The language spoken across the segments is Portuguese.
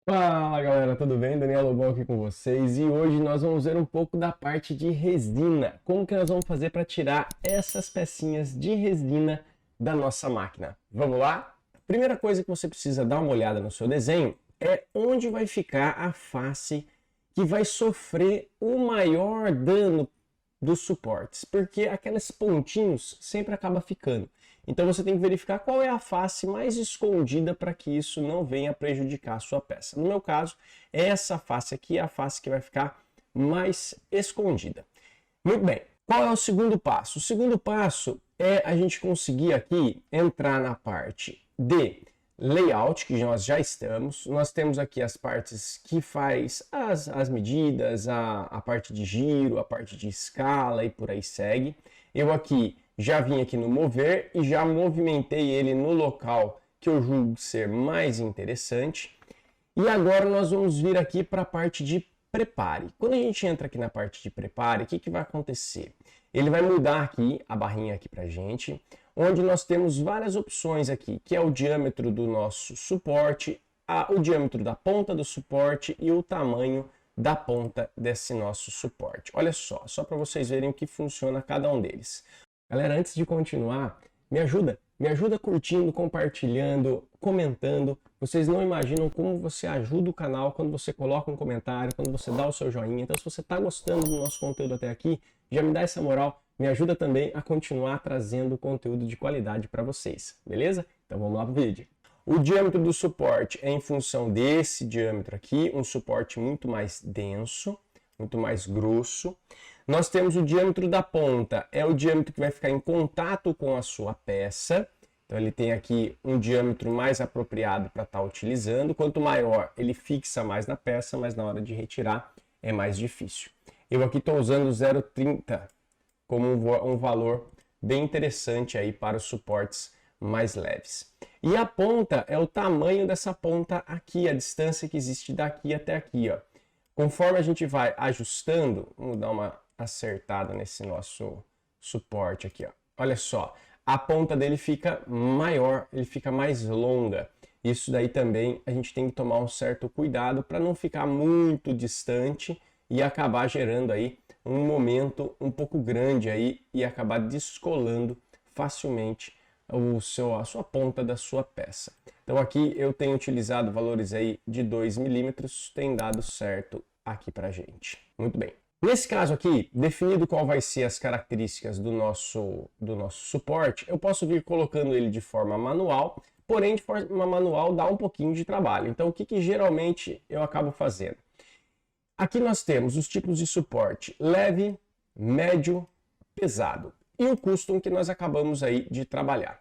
Fala galera, tudo bem? Daniel Lobão aqui com vocês e hoje nós vamos ver um pouco da parte de resina. Como que nós vamos fazer para tirar essas pecinhas de resina da nossa máquina? Vamos lá? Primeira coisa que você precisa dar uma olhada no seu desenho é onde vai ficar a face que vai sofrer o maior dano dos suportes, porque aqueles pontinhos sempre acaba ficando. Então você tem que verificar qual é a face mais escondida para que isso não venha prejudicar a sua peça. No meu caso, essa face aqui é a face que vai ficar mais escondida. Muito bem, qual é o segundo passo? O segundo passo é a gente conseguir aqui entrar na parte de layout, que nós já estamos. Nós temos aqui as partes que faz as medidas, a parte de giro, a parte de escala e por aí segue. Eu aqui já vim aqui no mover e já movimentei ele no local que eu julgo ser mais interessante. E agora nós vamos vir aqui para a parte de prepare. Quando a gente entra aqui na parte de prepare, o que vai acontecer? Ele vai mudar aqui a barrinha aqui para a gente, onde nós temos várias opções aqui, que é o diâmetro do nosso suporte, o diâmetro da ponta do suporte e o tamanho da ponta desse nosso suporte. Olha só para vocês verem o que funciona cada um deles. Galera, antes de continuar, me ajuda curtindo, compartilhando, comentando. Vocês não imaginam como você ajuda o canal quando você coloca um comentário, quando você dá o seu joinha. Então, se você está gostando do nosso conteúdo até aqui, já me dá essa moral, me ajuda também a continuar trazendo conteúdo de qualidade para vocês, beleza? Então vamos lá para o vídeo. O diâmetro do suporte é em função desse diâmetro aqui, um suporte muito mais denso, muito mais grosso. Nós temos o diâmetro da ponta, é o diâmetro que vai ficar em contato com a sua peça. Então ele tem aqui um diâmetro mais apropriado para estar utilizando. Quanto maior, ele fixa mais na peça, mas na hora de retirar é mais difícil. Eu aqui estou usando o 0,30 como um valor bem interessante aí para os suportes mais leves. E a ponta é o tamanho dessa ponta aqui, a distância que existe daqui até aqui, ó. Conforme a gente vai ajustando, vamos dar uma acertada nesse nosso suporte aqui, ó. Olha só, a ponta dele fica maior, ele fica mais longa. Isso daí também a gente tem que tomar um certo cuidado para não ficar muito distante e acabar gerando aí um momento um pouco grande aí e acabar descolando facilmente a sua ponta da sua peça. Então aqui eu tenho utilizado valores aí de 2 milímetros, tem dado certo aqui pra gente. Muito bem. Nesse caso aqui, definido qual vai ser as características do nosso suporte, eu posso vir colocando ele de forma manual, porém de forma manual dá um pouquinho de trabalho. Então o que geralmente eu acabo fazendo? Aqui nós temos os tipos de suporte leve, médio, pesado e o custom que nós acabamos aí de trabalhar.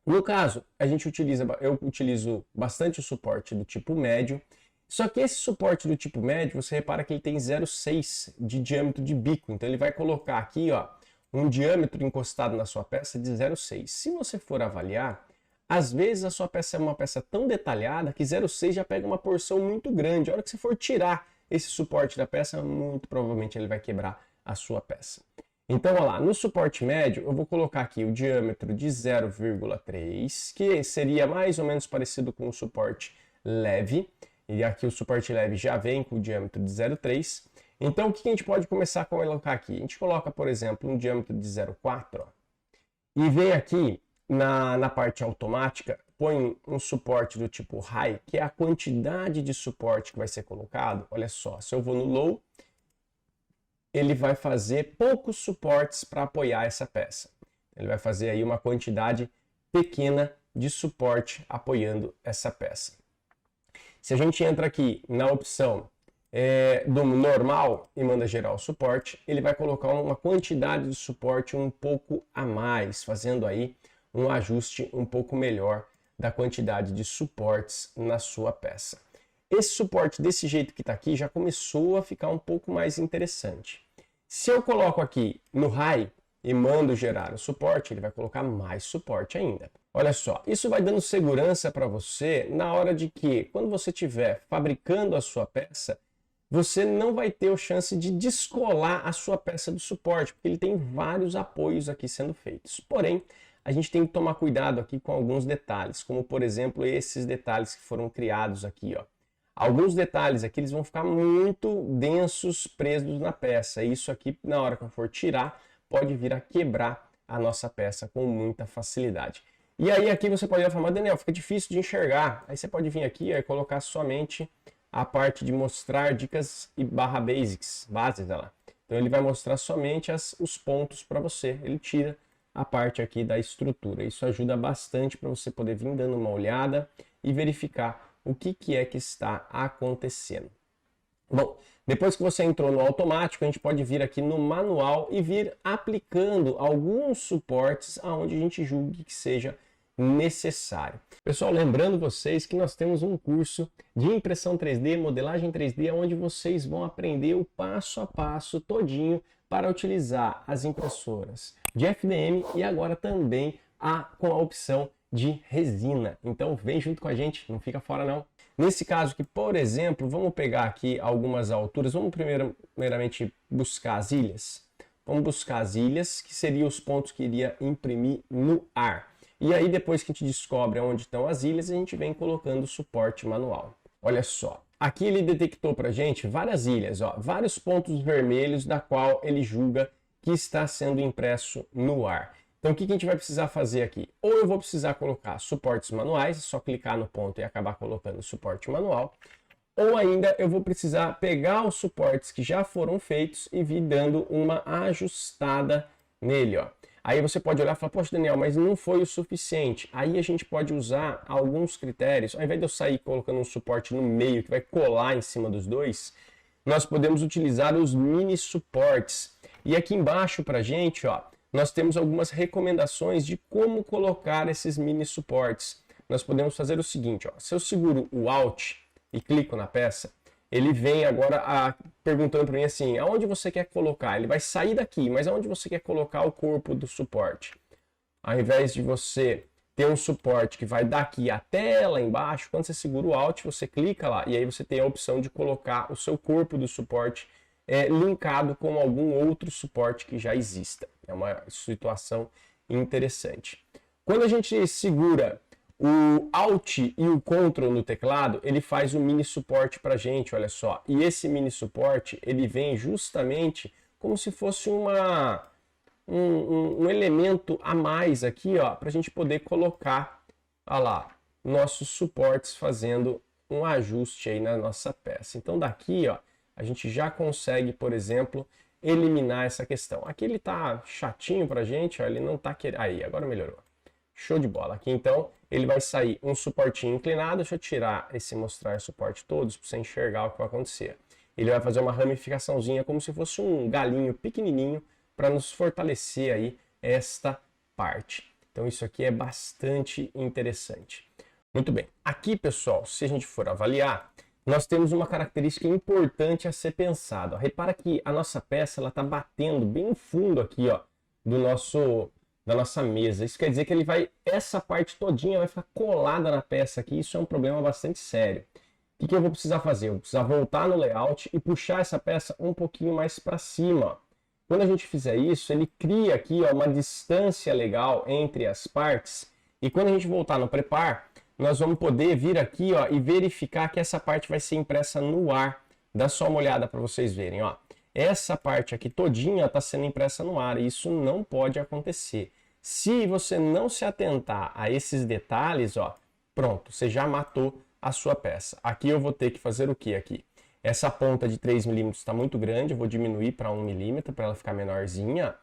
No caso, eu utilizo bastante o suporte do tipo médio, só que esse suporte do tipo médio, você repara que ele tem 0,6 de diâmetro de bico, então ele vai colocar aqui, ó, um diâmetro encostado na sua peça de 0,6. Se você for avaliar, às vezes a sua peça é uma peça tão detalhada que 0,6 já pega uma porção muito grande. A hora que você for tirar esse suporte da peça, muito provavelmente ele vai quebrar a sua peça. Então, olha lá, no suporte médio, eu vou colocar aqui o diâmetro de 0,3, que seria mais ou menos parecido com o suporte leve. E aqui o suporte leve já vem com o diâmetro de 0,3. Então, o que a gente pode começar a colocar aqui? A gente coloca, por exemplo, um diâmetro de 0,4, e vem aqui na parte automática, põe um suporte do tipo high, que é a quantidade de suporte que vai ser colocado. Olha só, se eu vou no low, ele vai fazer poucos suportes para apoiar essa peça. Ele vai fazer aí uma quantidade pequena de suporte apoiando essa peça. Se a gente entra aqui na opção do normal e manda gerar o suporte, ele vai colocar uma quantidade de suporte um pouco a mais, fazendo aí um ajuste um pouco melhor da quantidade de suportes na sua peça. Esse suporte desse jeito que está aqui já começou a ficar um pouco mais interessante. Se eu coloco aqui no high e mando gerar o suporte, ele vai colocar mais suporte ainda. Olha só, isso vai dando segurança para você na hora de que, quando você estiver fabricando a sua peça, você não vai ter a chance de descolar a sua peça do suporte, porque ele tem vários apoios aqui sendo feitos. Porém, a gente tem que tomar cuidado aqui com alguns detalhes, como por exemplo esses detalhes que foram criados aqui, ó. Alguns detalhes aqui eles vão ficar muito densos, presos na peça. Isso aqui, na hora que eu for tirar, pode vir a quebrar a nossa peça com muita facilidade. E aí aqui você pode falar, mas Daniel, fica difícil de enxergar. Aí você pode vir aqui e colocar somente a parte de mostrar dicas e barra basics, bases dela. Então ele vai mostrar somente os pontos para você. Ele tira a parte aqui da estrutura. Isso ajuda bastante para você poder vir dando uma olhada e verificar o que é que está acontecendo. Bom, depois que você entrou no automático, a gente pode vir aqui no manual e vir aplicando alguns suportes aonde a gente julgue que seja necessário. Pessoal, lembrando vocês que nós temos um curso de impressão 3D, modelagem 3D, onde vocês vão aprender o passo a passo todinho para utilizar as impressoras de FDM e agora também com a opção de resina. Então vem junto com a gente, não fica fora não. Nesse caso aqui, por exemplo, vamos pegar aqui algumas alturas. Vamos primeiramente buscar as ilhas. Vamos buscar as ilhas, que seriam os pontos que iria imprimir no ar. E aí depois que a gente descobre onde estão as ilhas, a gente vem colocando o suporte manual. Olha só, aqui ele detectou para a gente várias ilhas, ó, vários pontos vermelhos da qual ele julga que está sendo impresso no ar. Então o que a gente vai precisar fazer aqui? Ou eu vou precisar colocar suportes manuais, é só clicar no ponto e acabar colocando suporte manual, ou ainda eu vou precisar pegar os suportes que já foram feitos e vir dando uma ajustada nele, ó. Aí você pode olhar e falar, poxa Daniel, mas não foi o suficiente. Aí a gente pode usar alguns critérios, ao invés de eu sair colocando um suporte no meio que vai colar em cima dos dois, nós podemos utilizar os mini suportes. E aqui embaixo pra gente, ó, nós temos algumas recomendações de como colocar esses mini suportes. Nós podemos fazer o seguinte, ó, se eu seguro o Alt e clico na peça, ele vem agora perguntando para mim assim, aonde você quer colocar? Ele vai sair daqui, mas aonde você quer colocar o corpo do suporte? Ao invés de você ter um suporte que vai daqui até lá embaixo, quando você segura o Alt, você clica lá e aí você tem a opção de colocar o seu corpo do suporte linkado com algum outro suporte que já exista. É uma situação interessante. Quando a gente segura o Alt e o Ctrl no teclado, ele faz o mini suporte para a gente, olha só. E esse mini suporte, ele vem justamente como se fosse um elemento a mais aqui, ó, para a gente poder colocar, olha lá, nossos suportes fazendo um ajuste aí na nossa peça. Então daqui, ó, a gente já consegue, por exemplo, eliminar essa questão. Aqui ele tá chatinho pra gente, ó, ele não tá querendo... Aí, agora melhorou. Show de bola. Aqui então, ele vai sair um suportinho inclinado. Deixa eu tirar esse mostrar suporte todos para você enxergar o que vai acontecer. Ele vai fazer uma ramificaçãozinha como se fosse um galinho pequenininho para nos fortalecer aí esta parte. Então isso aqui é bastante interessante. Muito bem. Aqui, pessoal, se a gente for avaliar, nós temos uma característica importante a ser pensada. Repara que a nossa peça está batendo bem no fundo aqui, ó, da nossa mesa. Isso quer dizer que essa parte todinha vai ficar colada na peça aqui. Isso é um problema bastante sério. O que eu vou precisar fazer? Eu vou precisar voltar no layout e puxar essa peça um pouquinho mais para cima. Quando a gente fizer isso, ele cria aqui, ó, uma distância legal entre as partes. E quando a gente voltar no Prepar, nós vamos poder vir aqui, ó, e verificar que essa parte vai ser impressa no ar. Dá só uma olhada para vocês verem, ó. Essa parte aqui todinha está sendo impressa no ar e isso não pode acontecer. Se você não se atentar a esses detalhes, ó, pronto, você já matou a sua peça. Aqui eu vou ter que fazer o que aqui? Essa ponta de 3 mm está muito grande, eu vou diminuir para 1 mm para ela ficar menorzinha.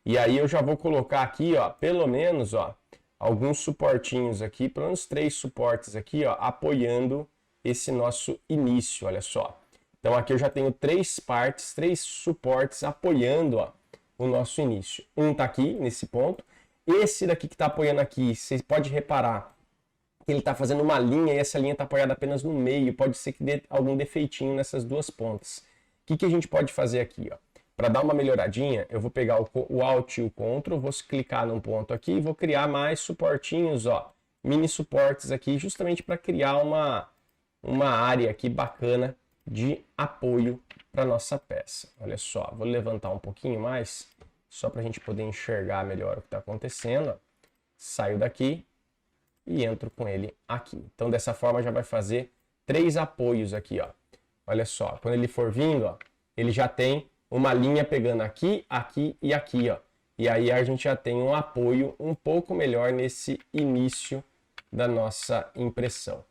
E aí eu já vou colocar aqui, ó, pelo menos, ó, alguns suportinhos aqui, pelo menos 3 suportes aqui, ó, apoiando esse nosso início, olha só. Então aqui eu já tenho 3 partes, 3 suportes apoiando, ó, o nosso início. Um tá aqui, nesse ponto. Esse daqui que está apoiando aqui, você pode reparar que ele está fazendo uma linha e essa linha está apoiada apenas no meio. Pode ser que dê algum defeitinho nessas duas pontas. O que a gente pode fazer aqui? Para dar uma melhoradinha, eu vou pegar o Alt e o Ctrl, vou clicar num ponto aqui e vou criar mais suportinhos, ó, mini suportes aqui, justamente para criar uma área aqui bacana de apoio para nossa peça. Olha só, vou levantar um pouquinho mais, só para a gente poder enxergar melhor o que está acontecendo. Saio daqui e entro com ele aqui. Então dessa forma já vai fazer 3 apoios aqui, ó. Olha só, quando ele for vindo, ó, ele já tem uma linha pegando aqui, aqui e aqui, ó. E aí a gente já tem um apoio um pouco melhor nesse início da nossa impressão.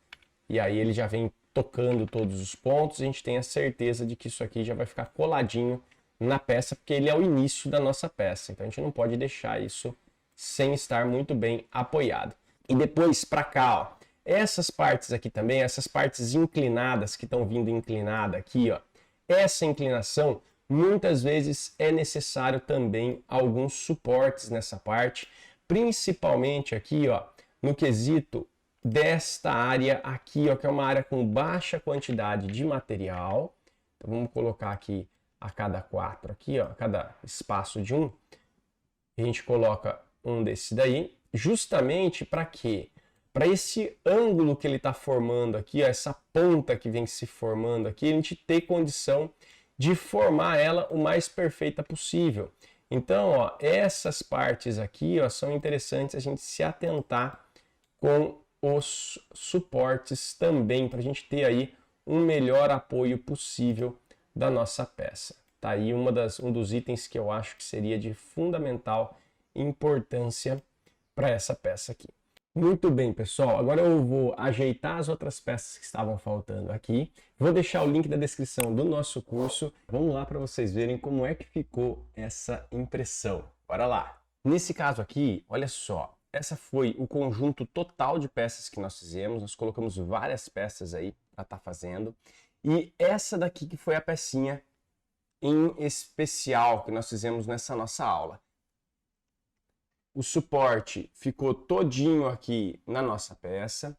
E aí ele já vem tocando todos os pontos, a gente tem a certeza de que isso aqui já vai ficar coladinho na peça, porque ele é o início da nossa peça. Então a gente não pode deixar isso sem estar muito bem apoiado. E depois para cá, ó, essas partes aqui também, essas partes inclinadas que estão vindo inclinada aqui, ó, essa inclinação muitas vezes é necessário também alguns suportes nessa parte, principalmente aqui, ó, no quesito desta área aqui, ó, que é uma área com baixa quantidade de material. Então vamos colocar aqui a cada 4 aqui, ó, a cada espaço de um, a gente coloca um desse daí, justamente para quê? Para esse ângulo que ele está formando aqui, ó, essa ponta que vem se formando aqui, a gente ter condição de formar ela o mais perfeita possível. Então, ó, essas partes aqui, ó, são interessantes a gente se atentar com os suportes também, para a gente ter aí um melhor apoio possível da nossa peça. Tá aí um dos itens que eu acho que seria de fundamental importância para essa peça aqui. Muito bem, pessoal. Agora eu vou ajeitar as outras peças que estavam faltando aqui. Vou deixar o link da descrição do nosso curso. Vamos lá para vocês verem como é que ficou essa impressão. Bora lá! Nesse caso aqui, olha só. Essa foi o conjunto total de peças que nós fizemos. Nós colocamos várias peças aí para estar fazendo. E essa daqui que foi a pecinha em especial que nós fizemos nessa nossa aula. O suporte ficou todinho aqui na nossa peça.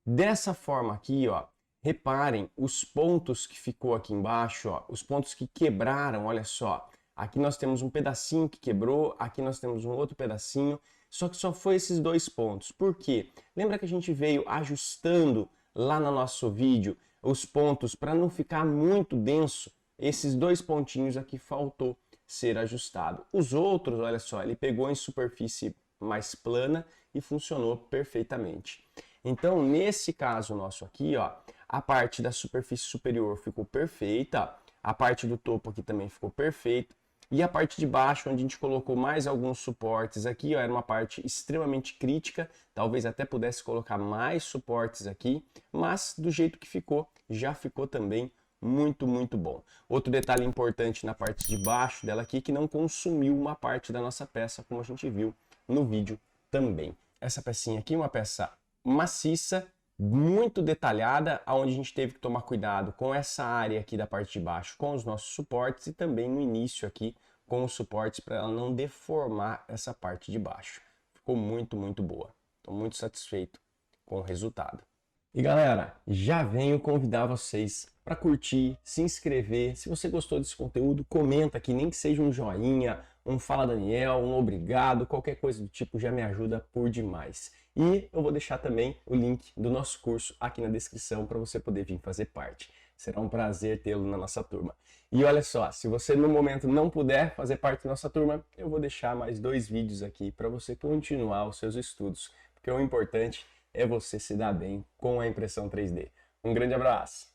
Dessa forma aqui, ó, reparem os pontos que ficou aqui embaixo, ó, os pontos que quebraram, olha só. Aqui nós temos um pedacinho que quebrou, aqui nós temos um outro pedacinho, só que só foi esses 2 pontos. Por quê? Lembra que a gente veio ajustando lá no nosso vídeo os pontos para não ficar muito denso? Esses 2 pontinhos aqui faltou ser ajustado. Os outros, olha só, ele pegou em superfície mais plana e funcionou perfeitamente. Então, nesse caso nosso aqui, ó, a parte da superfície superior ficou perfeita, a parte do topo aqui também ficou perfeita, e a parte de baixo, onde a gente colocou mais alguns suportes aqui, ó, era uma parte extremamente crítica, talvez até pudesse colocar mais suportes aqui, mas do jeito que ficou, já ficou também muito, muito bom. Outro detalhe importante na parte de baixo dela aqui, que não consumiu uma parte da nossa peça, como a gente viu no vídeo também. Essa pecinha aqui é uma peça maciça, muito detalhada, onde a gente teve que tomar cuidado com essa área aqui da parte de baixo, com os nossos suportes e também no início aqui com os suportes para ela não deformar essa parte de baixo. Ficou muito, muito boa. Estou muito satisfeito com o resultado. E galera, já venho convidar vocês para curtir, se inscrever. Se você gostou desse conteúdo, comenta aqui, nem que seja um joinha, um Fala Daniel, um obrigado, qualquer coisa do tipo já me ajuda por demais. E eu vou deixar também o link do nosso curso aqui na descrição para você poder vir fazer parte. Será um prazer tê-lo na nossa turma. E olha só, se você no momento não puder fazer parte da nossa turma, eu vou deixar mais 2 vídeos aqui para você continuar os seus estudos, porque o importante é você se dar bem com a impressão 3D. Um grande abraço!